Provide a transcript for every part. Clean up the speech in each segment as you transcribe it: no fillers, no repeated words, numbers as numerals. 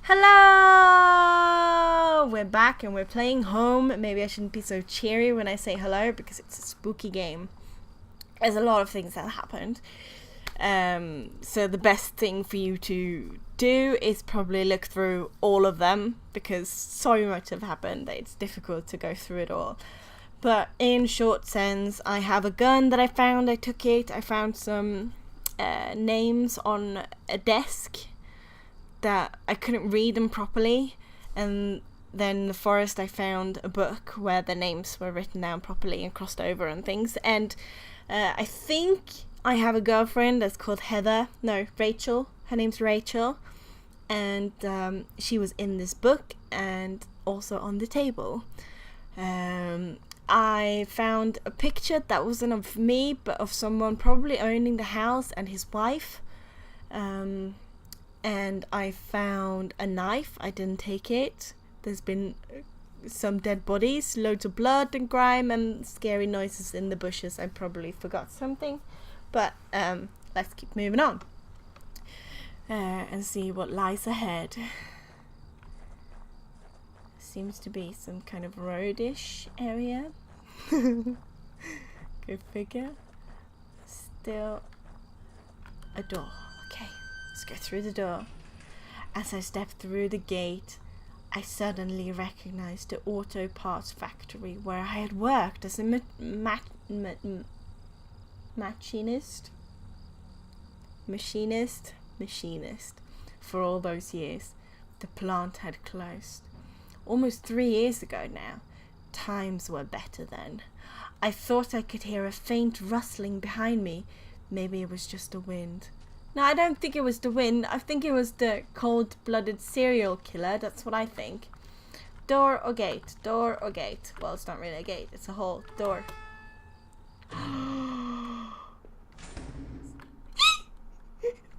Hello! We're back and we're playing home. Maybe I shouldn't be so cheery when I say hello because it's a spooky game. There's a lot of things that happened. So the best thing for you to do is probably look through all of them because so much have happened that it's difficult to go through it all. But in short sense, I have a gun that I found. I took it. I found some names on a desk that I couldn't read them properly, and then in the forest I found a book where the names were written down properly and crossed over and things, and I think I have a girlfriend that's called Rachel. Her name's Rachel, and she was in this book and also on the table. I found a picture that wasn't of me but of someone probably owning the house and his wife. And I found a knife. I didn't take it. There's been some dead bodies, loads of blood and grime and scary noises in the bushes. I probably forgot something. But let's keep moving on. And see what lies ahead. Seems to be some kind of roadish area. Go figure. Still a door. Okay. Let's go through the door. As I stepped through the gate, I suddenly recognized the auto parts factory where I had worked as a machinist for all those years. The plant had closed. Almost 3 years ago now. Times were better then. I thought I could hear a faint rustling behind me. Maybe it was just the wind. No, I don't think it was the wind. I think it was the cold-blooded serial killer. That's what I think. Door or gate? Door or gate? Well, it's not really a gate. It's a hole. Door.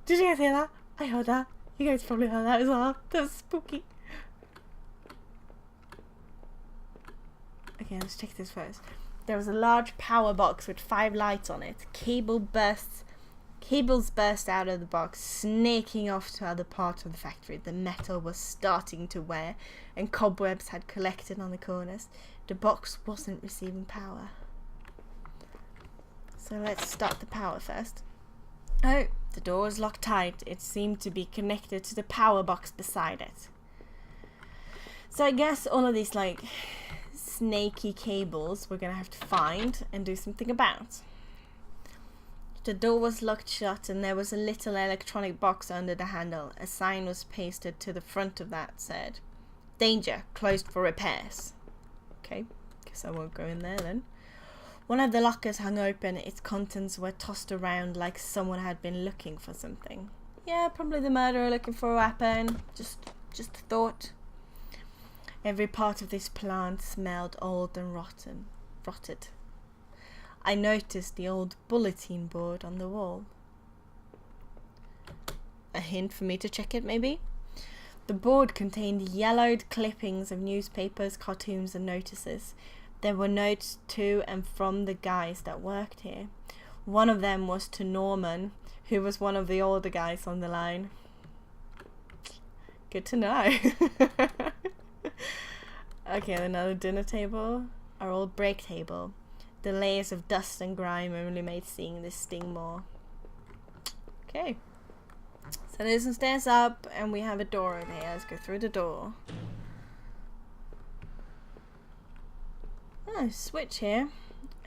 Did you guys hear that? I heard that. You guys probably heard that as well. That was spooky. Okay, let's check this first. There was a large power box with 5 lights on it. Cables burst out of the box, snaking off to other parts of the factory. The metal was starting to wear, and cobwebs had collected on the corners. The box wasn't receiving power. So let's start the power first. Oh, the door was locked tight. It seemed to be connected to the power box beside it. So I guess all of these, snaky cables we're gonna have to find and do something about. The door was locked shut and there was a little electronic box under the handle. A sign was pasted to the front of that said, "Danger, closed for repairs." Okay, guess I won't go in there then. One of the lockers hung open. Its contents were tossed around like someone had been looking for something. Yeah, probably the murderer looking for a weapon. Just a thought. Every part of this plant smelled old and rotted. I noticed the old bulletin board on the wall. A hint for me to check it, maybe? The board contained yellowed clippings of newspapers, cartoons, and notices. There were notes to and from the guys that worked here. One of them was to Norman, who was one of the older guys on the line. Good to know. Okay, another dinner table. Our old break table. The layers of dust and grime only made seeing this sting more. Okay. So there's some stairs up and we have a door over here. Let's go through the door. Oh, switch here.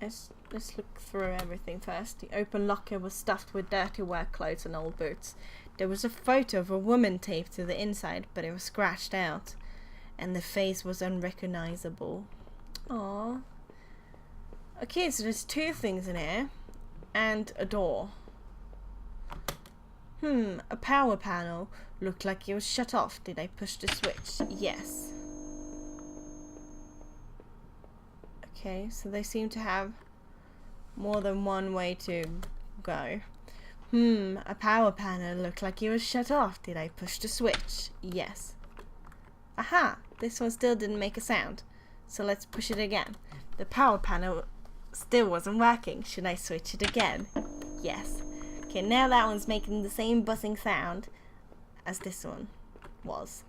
Let's look through everything first. The open locker was stuffed with dirty work clothes and old boots. There was a photo of a woman taped to the inside, but it was scratched out. And the face was unrecognizable. Aww. Okay, so there's 2 things in here. And a door. A power panel. Looked like it was shut off. Did I push the switch? Yes. Okay, so they seem to have more than one way to go. A power panel. Looked like it was shut off. Did I push the switch? Yes. Aha! This one still didn't make a sound. So let's push it again. The power panel still wasn't working. Should I switch it again? Yes. Okay, now that one's making the same buzzing sound as this one was.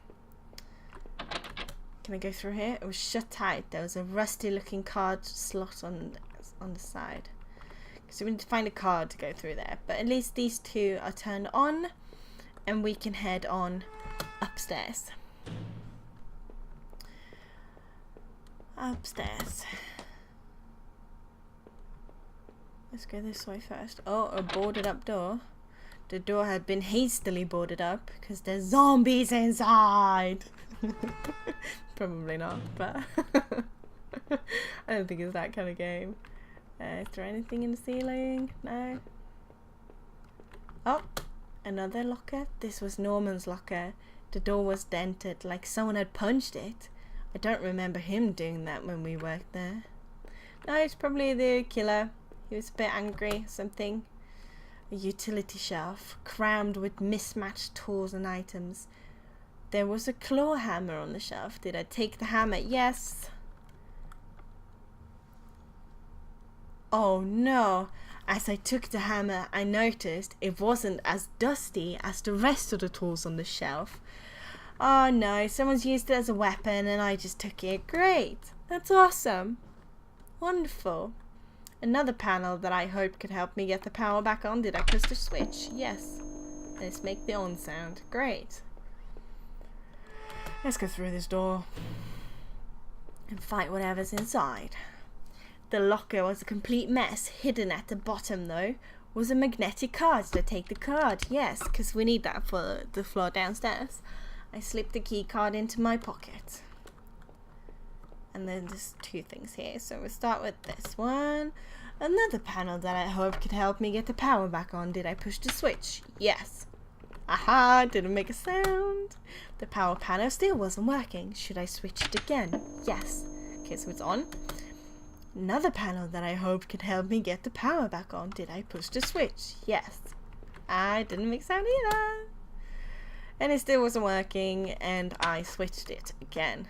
Can I go through here? It was shut tight. There was a rusty looking card slot on the side. So we need to find a card to go through there. But at least these two are turned on. And we can head on upstairs. Upstairs. Let's go this way first. Oh, a boarded up door. The door had been hastily boarded up because there's zombies inside. Probably not, but I don't think it's that kind of game. Is there anything in the ceiling? No. Oh, another locker. This was Norman's locker. The door was dented, like someone had punched it. I don't remember him doing that when we worked there. No, it's probably the killer. He was a bit angry or something. A utility shelf, crammed with mismatched tools and items. There was a claw hammer on the shelf. Did I take the hammer? Yes. Oh no. As I took the hammer, I noticed it wasn't as dusty as the rest of the tools on the shelf. Oh no, someone's used it as a weapon and I just took it. Great. That's awesome. Wonderful. Another panel that I hoped could help me get the power back on. Did I push the switch? Yes. Let's make the on sound. Great. Let's go through this door and fight whatever's inside. The locker was a complete mess. Hidden at the bottom, though, was a magnetic card. Did I take the card? Yes, because we need that for the floor downstairs. I slipped the key card into my pocket. And then there's two things here. So we'll start with this one. Another panel that I hope could help me get the power back on. Did I push the switch? Yes. Aha, didn't make a sound. The power panel still wasn't working. Should I switch it again? Yes. Okay, so it's on. Another panel that I hoped could help me get the power back on. Did I push the switch? Yes. I didn't make sound either. And it still wasn't working, and I switched it again.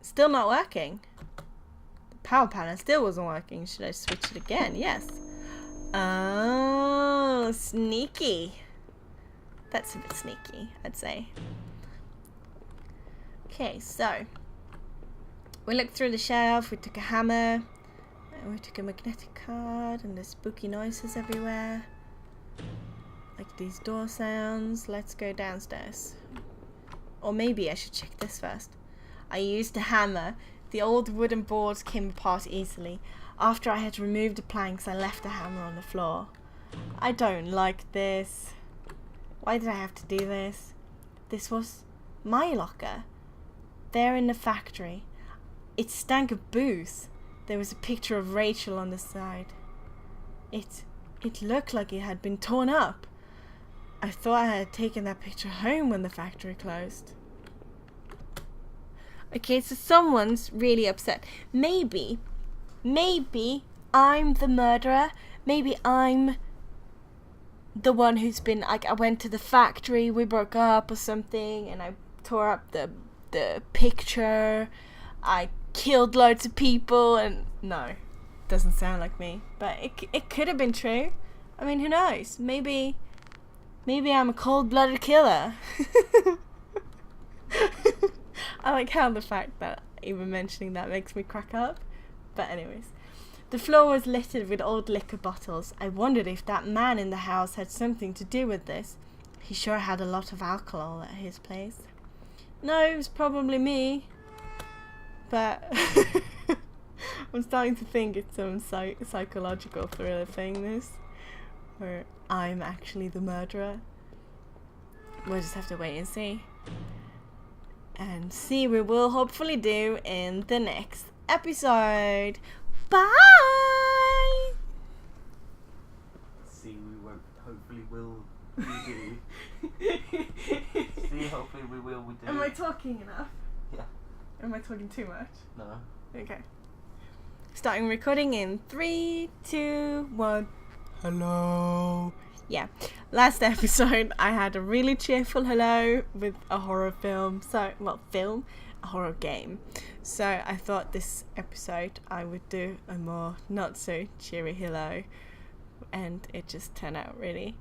Still not working. The power panel still wasn't working. Should I switch it again? Yes. Oh, sneaky. That's a bit sneaky, I'd say. Okay, so we looked through the shelf, we took a hammer, and we took a magnetic card, and there's spooky noises everywhere. Like these door sounds. Let's go downstairs. Or maybe I should check this first. I used a hammer. The old wooden boards came apart easily. After I had removed the planks, I left the hammer on the floor. I don't like this. Why did I have to do this? This was my locker. There in the factory. It stank of booze. There was a picture of Rachel on the side. It looked like it had been torn up. I thought I had taken that picture home when the factory closed. Okay, so someone's really upset. Maybe I'm the murderer. Maybe I'm the one who's been, like, I went to the factory, we broke up or something, and I tore up the picture. I killed loads of people, and no, doesn't sound like me. But it could have been true. I mean, who knows? Maybe I'm a cold-blooded killer. I like how the fact that even mentioning that makes me crack up. But anyways, the floor was littered with old liquor bottles. I wondered if that man in the house had something to do with this. He sure had a lot of alcohol at his place. No, it was probably me. But I'm starting to think it's some psychological thriller thing, this, where I'm actually the murderer. We'll just have to wait and see. And see we will hopefully do in the next episode. Bye! See, we won't. Hopefully we'll do. See, hopefully we will. We do. Am I talking enough? Yeah. Am I talking too much? No. Okay. Starting recording in 3, 2, 1. Hello. Yeah. Last episode, I had a really cheerful hello with a horror film. A horror game. So I thought this episode I would do a more not so cheery hello, and it just turned out really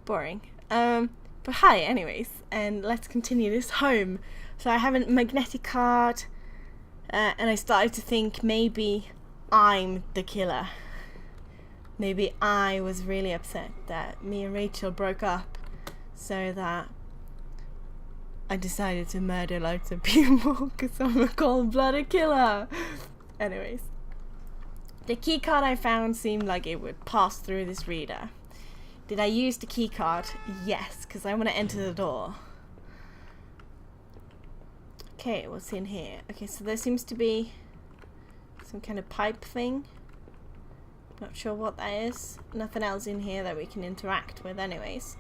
boring. But hi anyways, and let's continue this home So I have a magnetic card, and I started to think maybe I'm the killer. Maybe I was really upset that me and Rachel broke up, so that I decided to murder loads of people because I'm a cold-blooded killer. Anyways, the key card I found seemed like it would pass through this reader. Did I use the key card? Yes, because I want to enter the door. Okay, what's in here? Okay, so there seems to be some kind of pipe thing. Not sure what that is. Nothing else in here that we can interact with anyways.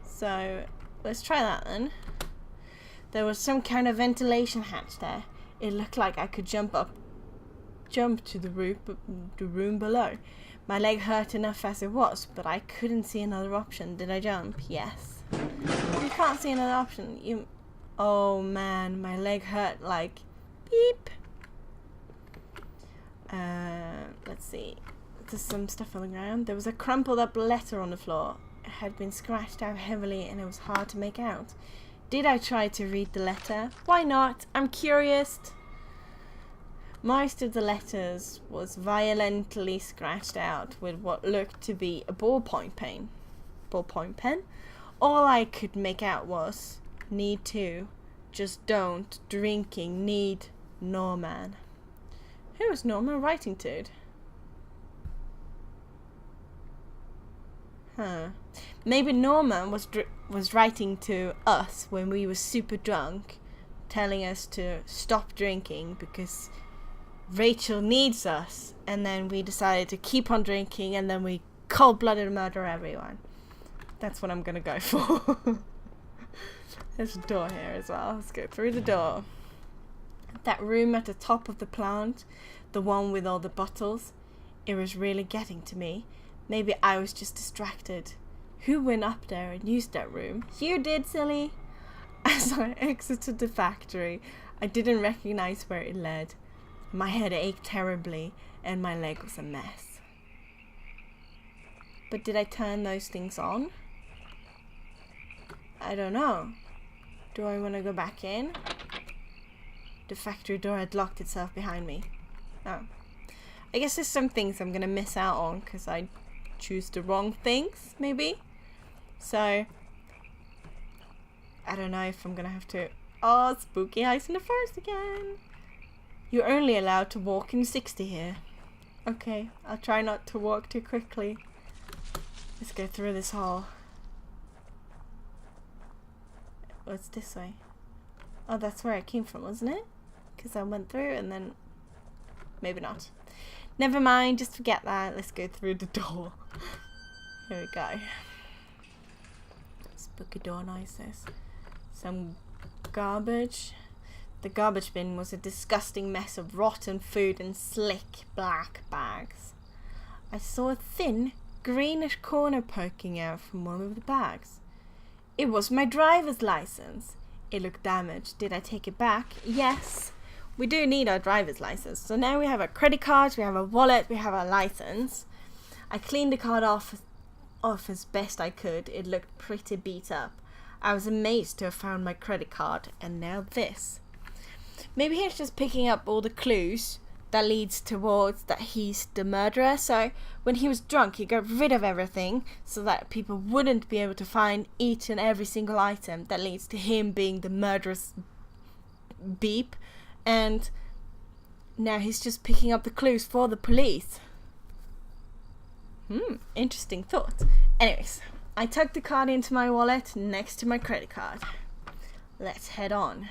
So let's try that then. There was some kind of ventilation hatch there. It looked like I could jump to the room below. My leg hurt enough as it was, but I couldn't see another option. Did I jump? Yes. You can't see another option. Oh man, my leg hurt like beep. Let's see. There's some stuff on the ground. There was a crumpled up letter on the floor. It had been scratched out heavily and it was hard to make out. Did I try to read the letter? Why not? I'm curious. Most of the letters was violently scratched out with what looked to be a ballpoint pen. All I could make out was need to, just don't, drinking, need, Norman. Who was Norman writing to? Huh. Maybe Norman was writing to us when we were super drunk, telling us to stop drinking because Rachel needs us, and then we decided to keep on drinking, and then we cold-blooded murder everyone. That's what I'm gonna go for. There's a door here as well. Let's go through the door. That room at the top of the plant, the one with all the bottles, it was really getting to me. Maybe I was just distracted. Who went up there and used that room? You did, silly. As I exited the factory, I didn't recognize where it led. My head ached terribly and my leg was a mess. But did I turn those things on? I don't know. Do I want to go back in? The factory door had locked itself behind me. Oh. I guess there's some things I'm going to miss out on because I choose the wrong things, maybe? So, I don't know if I'm going to have to... Oh, spooky heist in the forest again. You're only allowed to walk in 60 here. Okay, I'll try not to walk too quickly. Let's go through this hall. What's this way? Oh, that's where I came from, wasn't it? Because I went through and then... Maybe not. Never mind, just forget that. Let's go through the door. Here we go. Spooky door noises. Some garbage. The garbage bin was a disgusting mess of rotten food and slick black bags. I saw a thin, greenish corner poking out from one of the bags. It was my driver's license. It looked damaged. Did I take it back? Yes. We do need our driver's license. So now we have our credit cards, we have a wallet, we have our license. I cleaned the card off as best I could. It looked pretty beat up. I was amazed to have found my credit card, and now this. Maybe he's just picking up all the clues that leads towards that he's the murderer. So when he was drunk, he got rid of everything so that people wouldn't be able to find each and every single item that leads to him being the murderous beep. And now he's just picking up the clues for the police. Interesting thought. Anyways, I tucked the card into my wallet next to my credit card. Let's head on.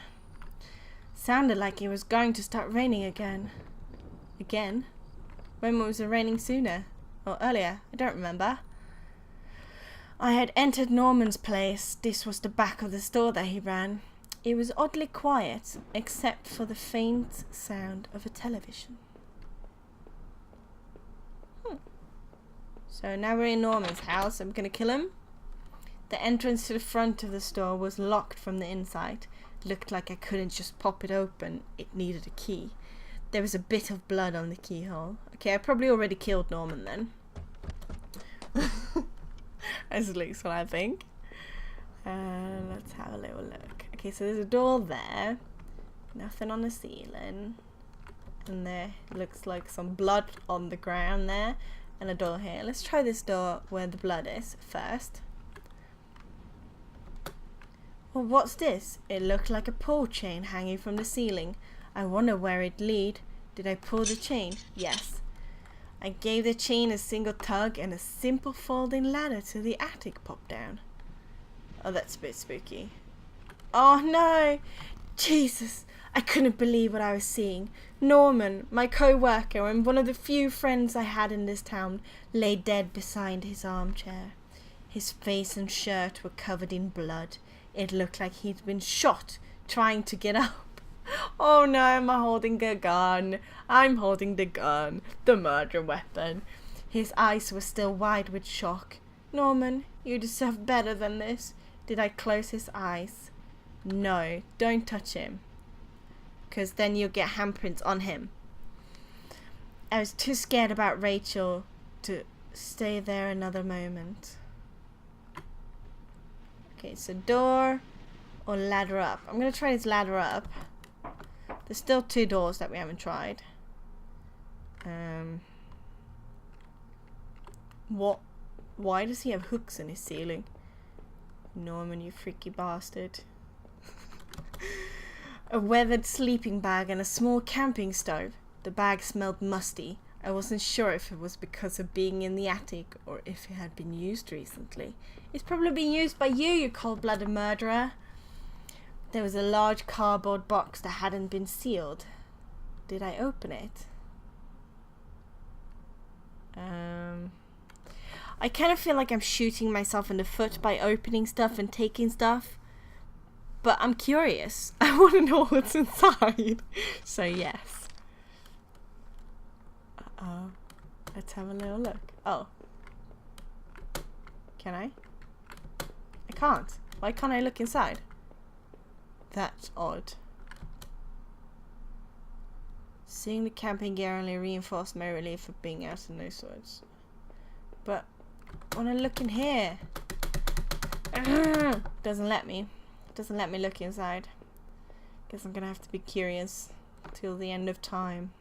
Sounded like it was going to start raining again. Again? When was it raining sooner? Or earlier? I don't remember. I had entered Norman's place. This was the back of the store that he ran. It was oddly quiet, except for the faint sound of a television. So now we're in Norman's house. I'm gonna kill him. The entrance to the front of the store was locked from the inside. Looked like I couldn't just pop it open. It needed a key. There was a bit of blood on the keyhole. Okay, I probably already killed Norman then. That's at least what I think. Let's have a little look. Okay, so there's a door there. Nothing on the ceiling. And there looks like some blood on the ground there. And a door here. Let's try this door where the blood is first. Well, what's this? It looked like a pull chain hanging from the ceiling. I wonder where it lead. Did I pull the chain? Yes. I gave the chain a single tug and a simple folding ladder to the attic popped down. Oh, that's a bit spooky. Oh no! Jesus! I couldn't believe what I was seeing. Norman, my co-worker and one of the few friends I had in this town, lay dead beside his armchair. His face and shirt were covered in blood. It looked like he'd been shot trying to get up. Oh no, I'm holding a gun. I'm holding the gun. The murder weapon. His eyes were still wide with shock. Norman, you deserve better than this. Did I close his eyes? No, don't touch him. Because then you'll get handprints on him. I was too scared about Rachel to stay there another moment. Okay, so door or ladder up. I'm going to try this ladder up. There's still 2 doors that we haven't tried. What? Why does he have hooks in his ceiling? Norman, you freaky bastard. A weathered sleeping bag and a small camping stove. The bag smelled musty. I wasn't sure if it was because of being in the attic or if it had been used recently. It's probably been used by you cold-blooded murderer. There was a large cardboard box that hadn't been sealed. Did I open it? I kind of feel like I'm shooting myself in the foot by opening stuff and taking stuff. But I'm curious. I want to know what's inside. So yes. Uh-oh. Let's have a little look. Oh. Can I? I can't. Why can't I look inside? That's odd. Seeing the camping gear only reinforced my relief of being out in those sorts. But when I look in here, doesn't let me. Doesn't let me look inside. Guess I'm gonna have to be curious till the end of time.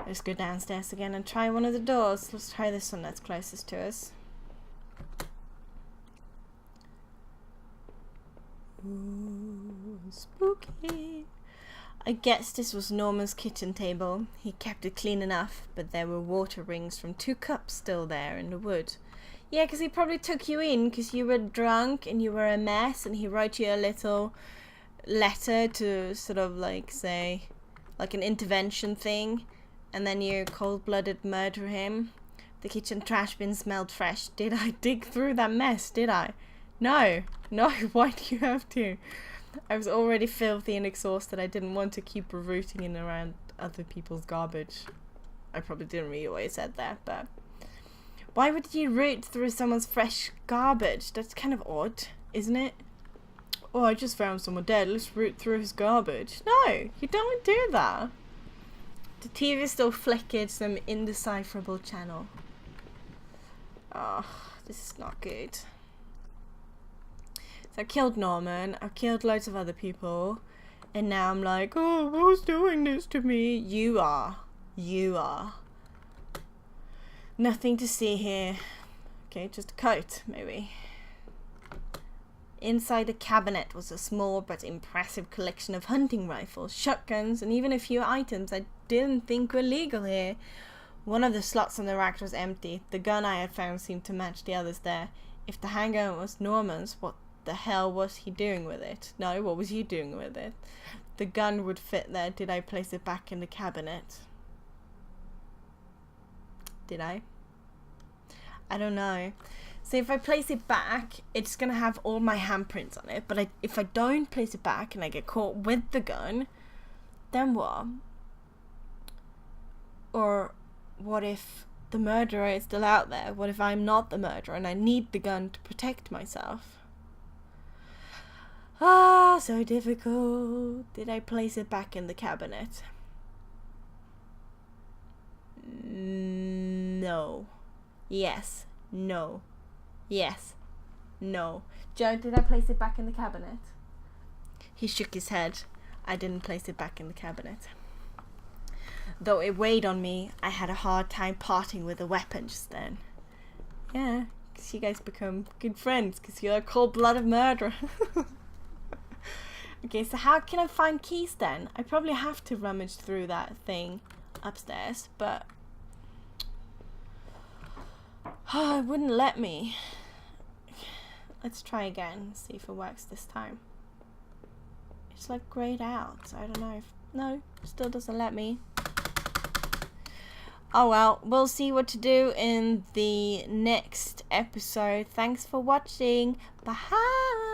Let's go downstairs again and try one of the doors. Let's try this one that's closest to us. Ooh, spooky. I guess this was Norman's kitchen table. He kept it clean enough, but there were water rings from 2 cups still there in the wood. Yeah, because he probably took you in because you were drunk and you were a mess, and he wrote you a little letter to sort of like say, like an intervention thing, and then you cold-blooded murder him. The kitchen trash bin smelled fresh. Did I dig through that mess? Did I? No. No, why do you have to? I was already filthy and exhausted. I didn't want to keep rooting in around other people's garbage. I probably didn't read what he said there, but why would you root through someone's fresh garbage? That's kind of odd, isn't it? Oh, I just found someone dead. Let's root through his garbage. No, you don't do that. The TV still flickered some indecipherable channel. Oh, this is not good. So I killed Norman, I've killed loads of other people, and now I'm like, oh, who's doing this to me? You are. You are. Nothing to see here. Okay, just a coat, maybe. Inside the cabinet was a small but impressive collection of hunting rifles, shotguns, and even a few items I didn't think were legal here. One of the slots on the rack was empty. The gun I had found seemed to match the others there. If the handgun was Norman's, what the hell was he doing with it? No, what was you doing with it? The gun would fit there. Did I place it back in the cabinet? Did I? I don't know. So if I place it back, it's gonna have all my handprints on it. But if I don't place it back and I get caught with the gun, then what? Or what if the murderer is still out there? What if I'm not the murderer and I need the gun to protect myself? Ah, so difficult. Did I place it back in the cabinet? No. Yes. No. Yes. No. Joe, did I place it back in the cabinet? He shook his head. I didn't place it back in the cabinet. Though it weighed on me, I had a hard time parting with the weapon just then. Yeah, because you guys become good friends, because you're a cold-blooded murderer. Okay, so how can I find keys then? I probably have to rummage through that thing upstairs, but... Oh, it wouldn't let me. Let's try again, see if it works this time. It's like grayed out, so I don't know if... No, still doesn't let me. Oh well, we'll see what to do in the next episode. Thanks for watching. Bye!